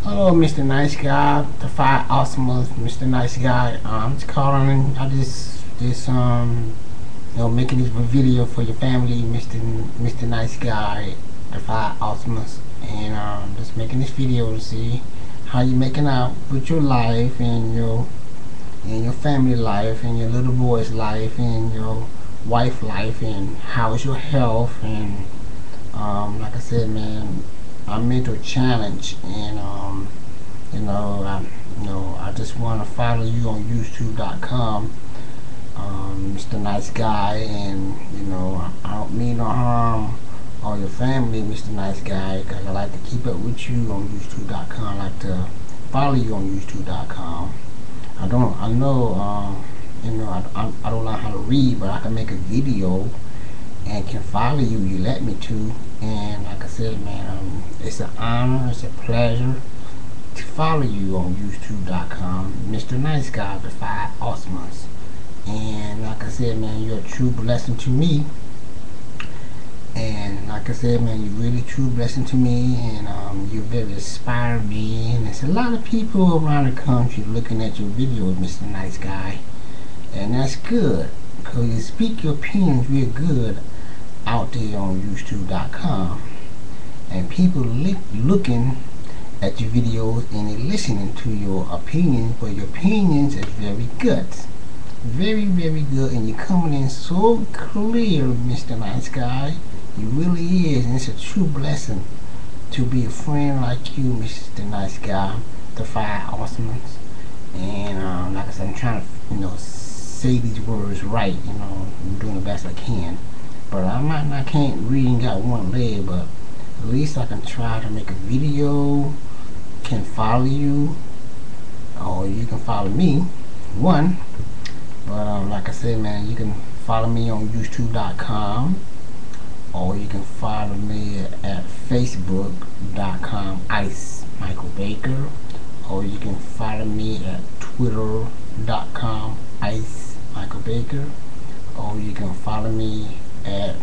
Hello, Mr. Nice Guy, the Five Awesomes, Mr. Nice Guy. I'm just calling. I making this video for your family, Mr. Nice Guy, the Five Awesomes, and just making this video to see how you making out with your life and your family life and your little boy's life and your wife life and how's your health and like I said, man, I'm into a challenge, and I just want to follow you on YouTube.com, Mr. Nice Guy, and I don't mean no harm or your family, Mr. Nice Guy, because I like to keep up with you on YouTube.com. I like to follow you on YouTube.com. I don't know how to read, but I can make a video and can follow you. You let me to, and like I said, man, it's an honor, it's a pleasure to follow you on YouTube.com, Mr. Nice Guy, the Five Awesomes. And like I said, man, you're a true blessing to me. And like I said, man, you're really true blessing to me, and you very inspire me. And there's a lot of people around the country looking at your videos, Mr. Nice Guy, and that's good because you speak your opinions real good out there on YouTube.com, and people looking at your videos and they're listening to your opinions, but your opinions is very good, very good, and you're coming in so clear, Mr. Nice Guy. You really is, and it's a true blessing to be a friend like you, Mr. Nice Guy, the Five Awesomes. And like I said, I'm trying to say these words right. I'm doing the best I can. But I can't read and got one leg, but at least I can try to make a video, can follow you, or you can follow me, one. But like I said, man, you can follow me on YouTube.com, or you can follow me at Facebook.com, Ice Michael Baker, or you can follow me at Twitter.com, Ice Michael Baker, or you can follow me at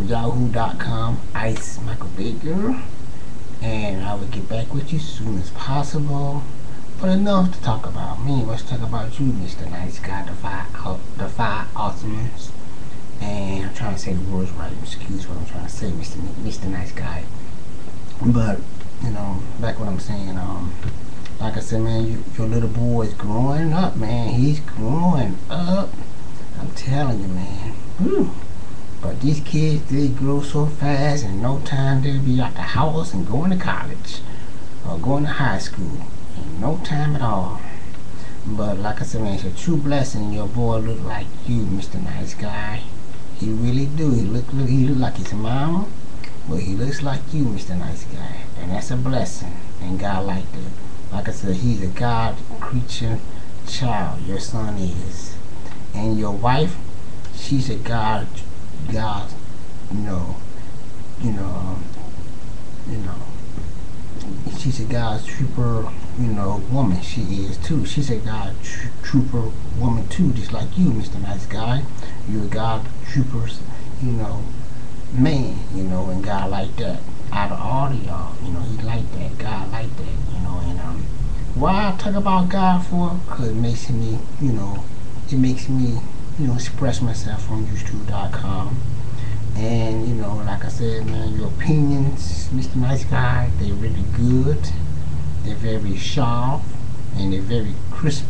Yahoo.com, Ice Michael Baker, and I will get back with you as soon as possible. But enough to talk about me. Let's talk about you, Mr. Nice Guy, the Five Awesomes. And I'm trying to say the words right. Excuse what I'm trying to say, Mr. Nice Guy. But back what I'm saying. Like I said, man, your little boy is growing up, man. He's growing up. I'm telling you, man. Whew. But these kids, they grow so fast, in no time they'll be out the house and going to college or going to high school. In no time at all. But like I said, man, it's a true blessing. Your boy look like you, Mr. Nice Guy. He really do. He look like his mama, but he looks like you, Mr. Nice Guy. And that's a blessing. And God like that. Like I said, he's a God creature child. Your son is. And your wife, she's a God, she's a God trooper, woman. She is too. She's a God trooper woman too, just like you, Mr. Nice Guy. You're a God troopers, man, and God like that. Out of all of y'all, he like that. God like that, and why I talk about God for? Cause it makes me, express myself on YouTube.com. And like I said, man, your opinions, Mr. Nice Guy, they're really good. They're very sharp, and they're very crisp.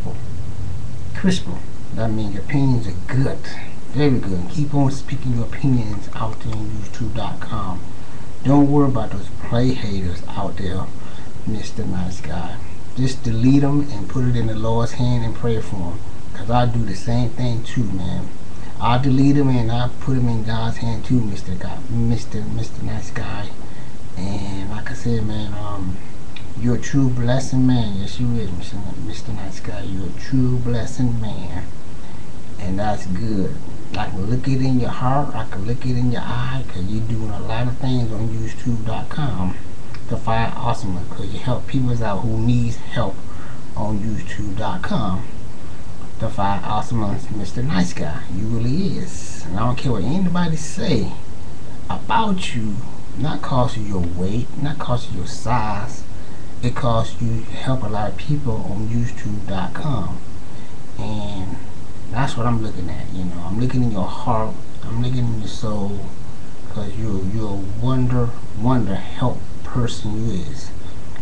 That means your opinions are good, very good. Keep on speaking your opinions out there on YouTube.com. Don't worry about those play haters out there, Mr. Nice Guy. Just delete them and put it in the Lord's hand and pray for them. Cause I do the same thing too, man. I delete them and I put them in God's hand too, Mr. Nice Guy. And like I said, man, you're a true blessing, man. Yes, you is, Mr. Nice Guy. You're a true blessing, man. And that's good. I can look it in your heart. I can look it in your eye, cause you're doing a lot of things on YouTube.com. The Five Awesomes, cause you help people out who needs help on YouTube.com. The Five Awesomes, Mr. Nice Guy. You really is. And I don't care what anybody say about you, not cause of your weight, not cause of your size. It cause you help a lot of people on YouTube.com. And that's what I'm looking at. You know, I'm looking in your heart, I'm looking in your soul, because you're a wonder help person you is.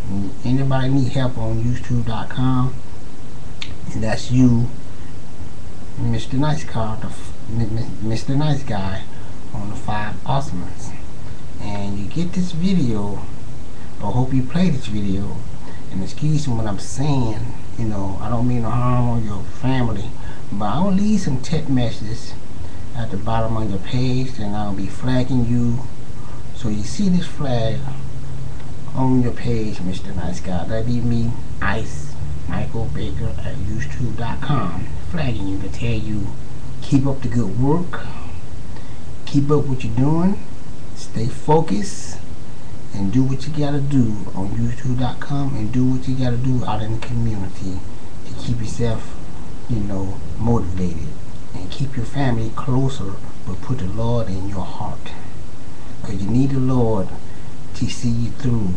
And anybody need help on YouTube.com, and that's you, Mr. Nice Car, Mr. Nice Guy on the 5 Awesomeness. And you get this video, I hope you play this video, and excuse me when I'm saying, you know, I don't mean no harm on your family, but I'll leave some text messages at the bottom of your page, and I'll be flagging you. So you see this flag on your page, Mr. Nice Guy, that'd be me, Ice Michael Baker at YouTube.com, flagging you to tell you keep up the good work, keep up what you're doing, stay focused, and do what you gotta do on YouTube.com, and do what you gotta do out in the community to keep yourself, you know, motivated, and keep your family closer, but put the Lord in your heart, because you need the Lord to see you through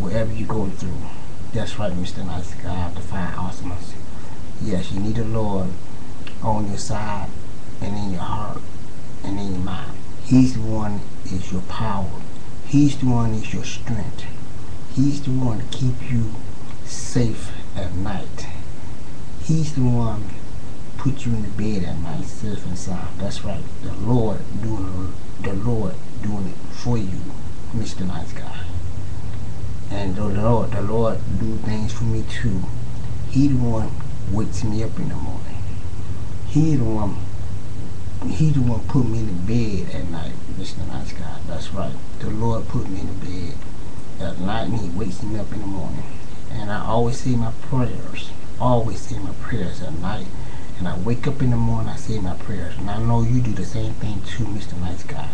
wherever you're going through. That's right, Mr. Nice Guy, the 5 Awesomeness. Yes, you need the Lord on your side and in your heart and in your mind. He's the one is your power. He's the one is your strength. He's the one to keep you safe at night. He's the one put you in the bed at night safe and sound. That's right. The Lord doing it for you, Mr. Nice Guy. And the Lord do things for me too. He the one wakes me up in the morning. He the one put me in the bed at night, Mr. Nice Guy. That's right. The Lord put me in the bed at night, and He wakes me up in the morning. And I always say my prayers. Always say my prayers at night. And I wake up in the morning, I say my prayers. And I know you do the same thing too, Mr. Nice Guy.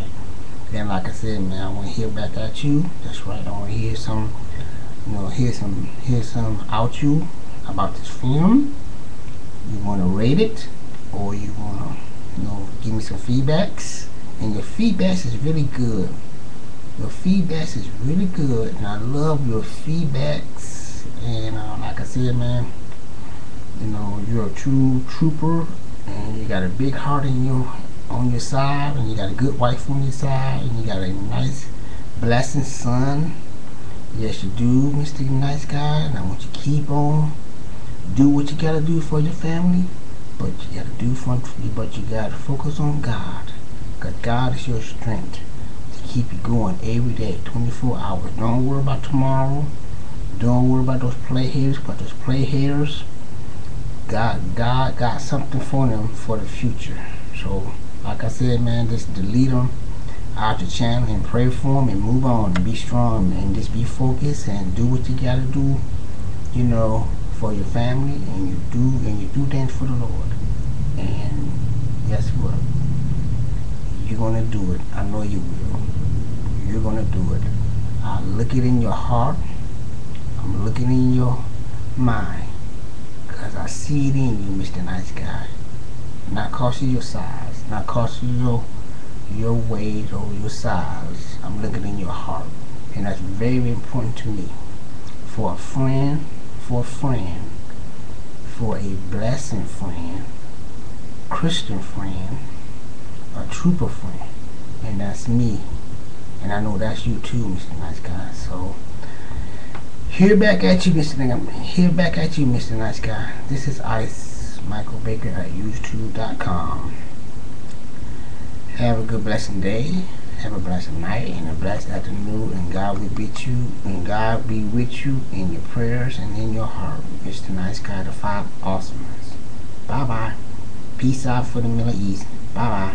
Then, like I said, man, I want to hear back at you. That's right. I want to hear some, you know, hear some out you about this film. You want to rate it, or you want to, you know, give me some feedbacks. And your feedbacks is really good. Your feedbacks is really good, and I love your feedbacks. And like I said, man, you know, you're a true trooper, and you got a big heart in you. On your side, and you got a good wife on your side, and you got a nice blessing son. Yes, you do, Mr. Nice Guy. And I want you to keep on do what you gotta do for your family, but you gotta focus on God, because God is your strength to keep you going every day, 24 hours. Don't worry about tomorrow. Don't worry about those play haters, but those play haters, God got something for them for the future. So, like I said, man, just delete them out the channel and pray for them and move on and be strong and just be focused and do what you gotta do, you know, for your family, and you do things for the Lord. And guess what? You're gonna do it. I know you will. You're gonna do it. I look it in your heart. I'm looking in your mind, because I see it in you, Mr. Nice Guy. Not cause of your size, not cause of your weight or your size. I'm looking in your heart, and that's very important to me. For a friend, for a blessing friend, Christian friend, a trooper friend, and that's me. And I know that's you too, Mr. Nice Guy. So here back at you, Mr. Nice Guy. This is Ice Michael Baker at YouTube.com. Have a good blessed day, have a blessed night, and a blessed afternoon, and God will be with you in your prayers and in your heart. Mr. Nice Guy, the 5 Awesomeness. Bye bye. Peace out for the Middle East. Bye bye.